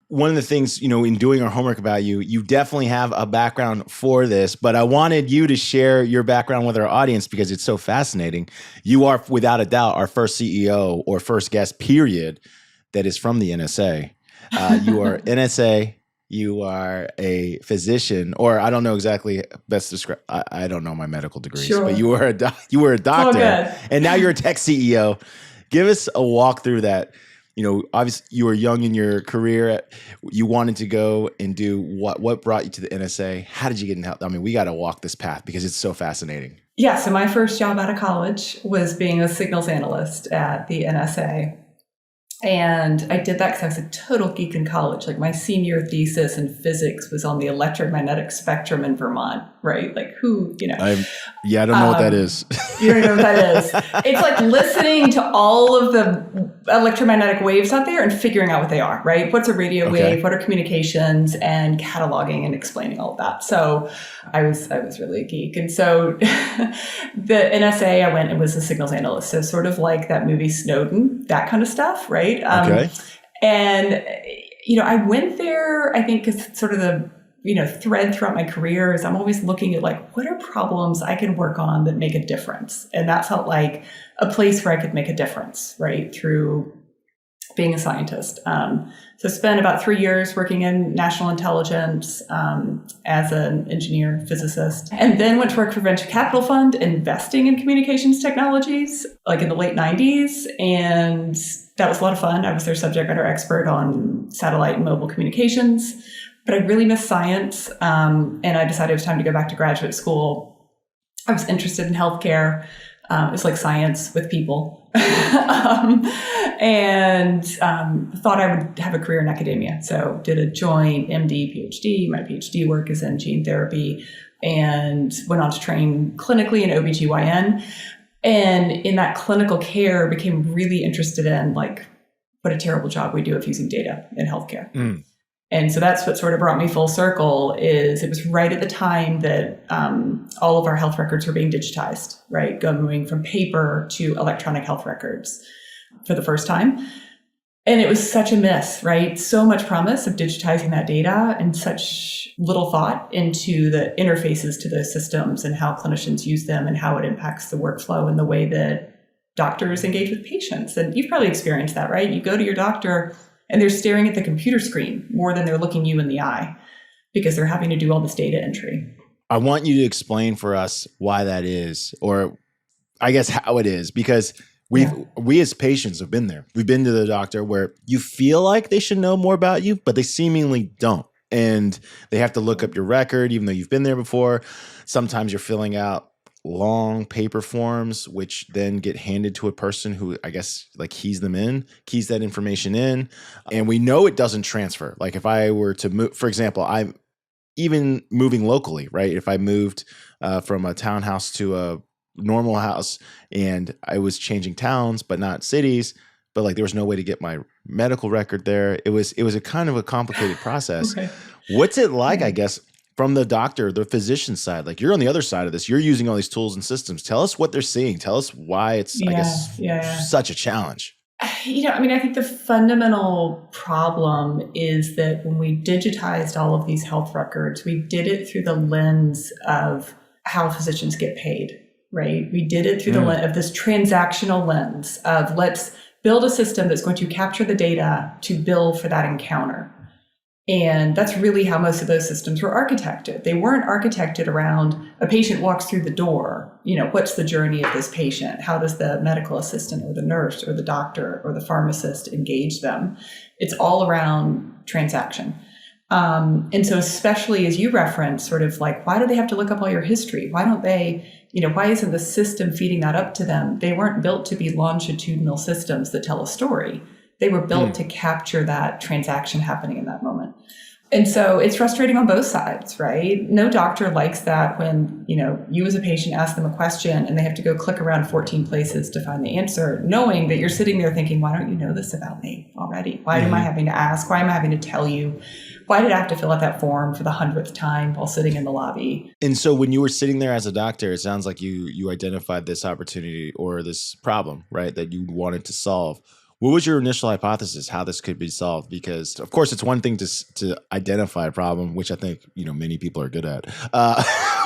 one of the things, in doing our homework about you, you definitely have a background for this, but I wanted you to share your background with our audience because it's so fascinating. You are, without a doubt, our first CEO or first guest, period, that is from the NSA. You are NSA. You are a physician, or I don't know exactly best describe. I don't know my medical degrees, Sure. but you were a doctor, and now you're a tech CEO. Give us a walk through that. Obviously you were young in your career. You wanted to go and do what? What brought you to the NSA? How did you get in health? I mean, we got to walk this path because it's so fascinating. Yeah. So my first job out of college was being a signals analyst at the NSA. And I did that because I was a total geek in college. Like my senior thesis in physics was on the electromagnetic spectrum in Vermont, right? Like who, I don't know what that is. You don't know what that is. It's like listening to all of the electromagnetic waves out there and figuring out what they are, right? What's a radio wave? What are communications? And cataloging and explaining all of that. So I was really a geek. And so the NSA, I went and was a signals analyst. So sort of like that movie Snowden, that kind of stuff, right? And, I went there, I think, because sort of the thread throughout my career is I'm always looking at like, what are problems I can work on that make a difference? And that felt like a place where I could make a difference, right? Through being a scientist. So spent about 3 years working in national intelligence as an engineer, physicist, and then went to work for venture capital fund, investing in communications technologies, like in the late 90s. And that was a lot of fun. I was their subject matter expert on satellite and mobile communications. But I really missed science, and I decided it was time to go back to graduate school. I was interested in healthcare. It's like science with people. And thought I would have a career in academia. So did a joint MD, PhD. My PhD work is in gene therapy, and went on to train clinically in OBGYN. And in that clinical care, became really interested in like what a terrible job we do of using data in healthcare. And so that's what sort of brought me full circle. Is it was right at the time that all of our health records were being digitized, right? Going from paper to electronic health records for the first time. And it was such a miss, right? So much promise of digitizing that data and such little thought into the interfaces to those systems and how clinicians use them and how it impacts the workflow and the way that doctors engage with patients. And you've probably experienced that, right? You go to your doctor and they're staring at the computer screen more than they're looking you in the eye because they're having to do all this data entry. I want you to explain for us why that is, or I guess how it is, because we as patients have been there. We've been to the doctor where you feel like they should know more about you, but they seemingly don't. And they have to look up your record, even though you've been there before. Sometimes you're filling out long paper forms, which then get handed to a person who I guess like keys that information in. And we know it doesn't transfer. Like if I were to move, for example, I'm even moving locally, right? If I moved from a townhouse to a normal house and I was changing towns, but not cities, but like there was no way to get my medical record there. It was a kind of a complicated process. Okay. What's it like, I guess, from the doctor, the physician side? Like you're on the other side of this. You're using all these tools and systems. Tell us what they're seeing. Tell us why it's, I guess, such a challenge. I think the fundamental problem is that when we digitized all of these health records, we did it through the lens of how physicians get paid, right? We did it through the lens of this transactional lens of let's build a system that's going to capture the data to bill for that encounter. And that's really how most of those systems were architected. They weren't architected around a patient walks through the door. What's the journey of this patient? How does the medical assistant or the nurse or the doctor or the pharmacist engage them? It's all around transaction. And so especially as you reference sort of like, why do they have to look up all your history? Why don't they, why isn't the system feeding that up to them? They weren't built to be longitudinal systems that tell a story. They were built to capture that transaction happening in that moment. And so it's frustrating on both sides, right? No doctor likes that when, you as a patient ask them a question and they have to go click around 14 places to find the answer, knowing that you're sitting there thinking, why don't you know this about me already? Why am I having to ask? Why am I having to tell you? Why did I have to fill out that form for the 100th time while sitting in the lobby? And so when you were sitting there as a doctor, it sounds like you identified this opportunity or this problem, right, that you wanted to solve. What was your initial hypothesis how this could be solved? Because of course, it's one thing to identify a problem, which I think many people are good at.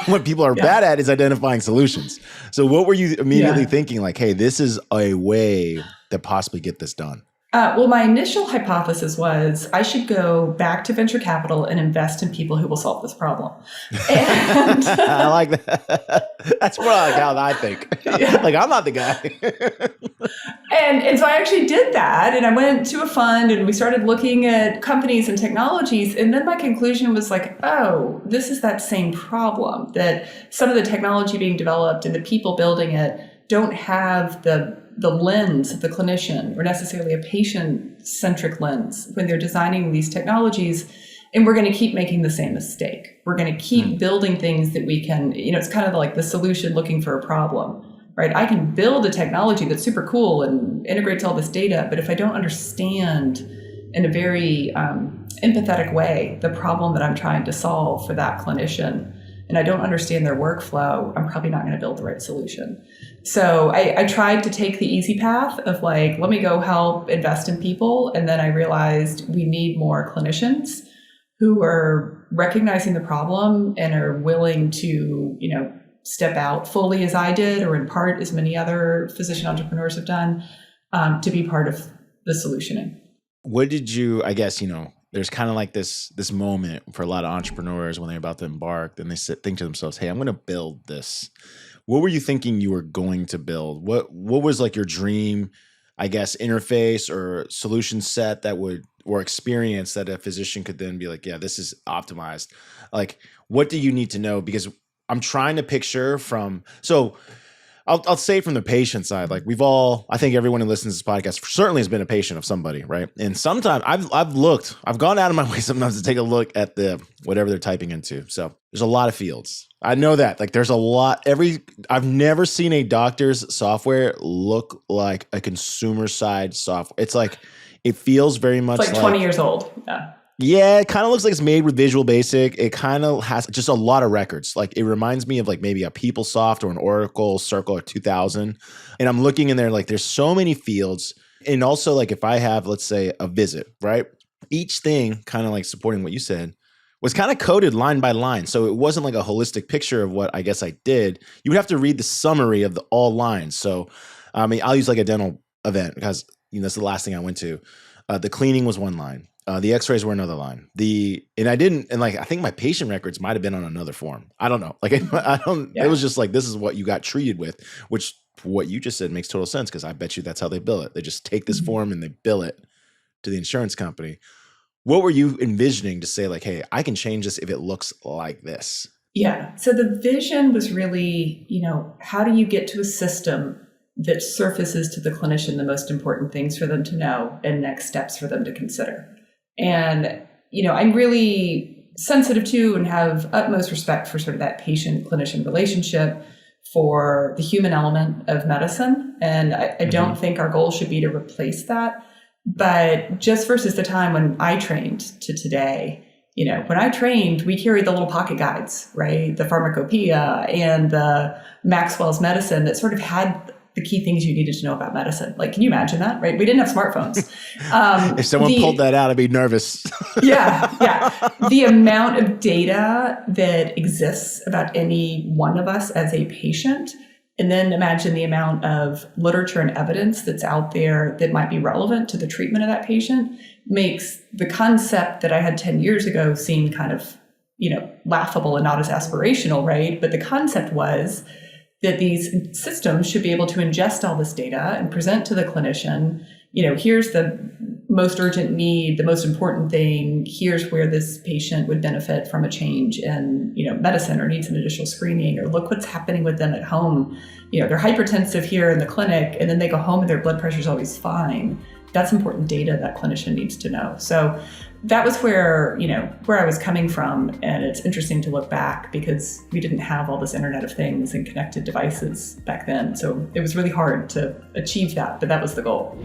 What people are bad at is identifying solutions. So, what were you immediately thinking? Like, hey, this is a way to possibly get this done. Well, my initial hypothesis was I should go back to venture capital and invest in people who will solve this problem. And I like that. That's more like how I think. Like, I'm not the guy. and so I actually did that. And I went to a fund and we started looking at companies and technologies. And then my conclusion was like, oh, this is that same problem, that some of the technology being developed and the people building it don't have the lens of the clinician or necessarily a patient-centric lens when they're designing these technologies. And we're going to keep making the same mistake. We're going to keep building things that we can, it's kind of like the solution looking for a problem, right? I can build a technology that's super cool and integrates all this data, but if I don't understand in a very empathetic way the problem that I'm trying to solve for that clinician, and I don't understand their workflow, I'm probably not going to build the right solution. So I tried to take the easy path of like, let me go help invest in people. And then I realized we need more clinicians who are recognizing the problem and are willing to, step out fully as I did, or in part as many other physician entrepreneurs have done, to be part of the solutioning. What did you, I guess, there's kind of like this moment for a lot of entrepreneurs when they're about to embark and they think to themselves, hey, I'm going to build this. What were you thinking you were going to build? What was like your dream, I guess, interface or solution set or experience that a physician could then be like, yeah, this is optimized. Like, what do you need to know? Because I'm trying to picture I'll say from the patient side, like I think everyone who listens to this podcast certainly has been a patient of somebody, right? And sometimes I've gone out of my way sometimes to take a look at whatever they're typing into. So there's a lot of fields. I know that, like, there's a lot. I've never seen a doctor's software look like a consumer side software. It's like, it feels very much like 20 years old. Yeah. Yeah, it kind of looks like it's made with Visual Basic. It kind of has just a lot of records. Like, it reminds me of like maybe a PeopleSoft or an Oracle Circle or 2000. And I'm looking in there, like, there's so many fields. And also, like, if I have, let's say, a visit, right? Each thing, kind of like supporting what you said, was kind of coded line by line. So it wasn't like a holistic picture of what I guess I did. You would have to read the summary of all lines. So, I mean, I'll use like a dental event because that's the last thing I went to. The cleaning was one line. The x-rays were another line. I think my patient records might have been on another form. I don't know. Like, it was just like, this is what you got treated with, which what you just said makes total sense. Cause I bet you that's how they bill it. They just take this form and they bill it to the insurance company. What were you envisioning to say like, hey, I can change this if it looks like this? Yeah. So the vision was really, how do you get to a system that surfaces to the clinician the most important things for them to know and next steps for them to consider? And, I'm really sensitive to and have utmost respect for sort of that patient-clinician relationship, for the human element of medicine. And I don't think our goal should be to replace that. But just versus the time when I trained to today, when I trained, we carried the little pocket guides, right? The pharmacopoeia and the Maxwell's medicine that sort of had the key things you needed to know about medicine. Like, can you imagine that, right? We didn't have smartphones. If someone pulled that out, I'd be nervous. Yeah. The amount of data that exists about any one of us as a patient, and then imagine the amount of literature and evidence that's out there that might be relevant to the treatment of that patient, makes the concept that I had 10 years ago seem kind of, laughable and not as aspirational, right? But the concept was that these systems should be able to ingest all this data and present to the clinician, here's the most urgent need, the most important thing, here's where this patient would benefit from a change in, medicine or needs an additional screening, or look what's happening with them at home. They're hypertensive here in the clinic and then they go home and their blood pressure is always fine. That's important data that clinician needs to know. So that was where I was coming from. And it's interesting to look back because we didn't have all this Internet of Things and connected devices back then. So it was really hard to achieve that, but that was the goal.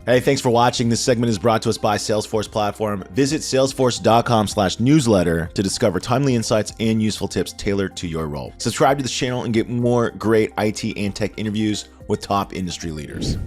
Hey, thanks for watching. This segment is brought to us by Salesforce Platform. Visit salesforce.com/newsletter to discover timely insights and useful tips tailored to your role. Subscribe to this channel and get more great IT and tech interviews with top industry leaders.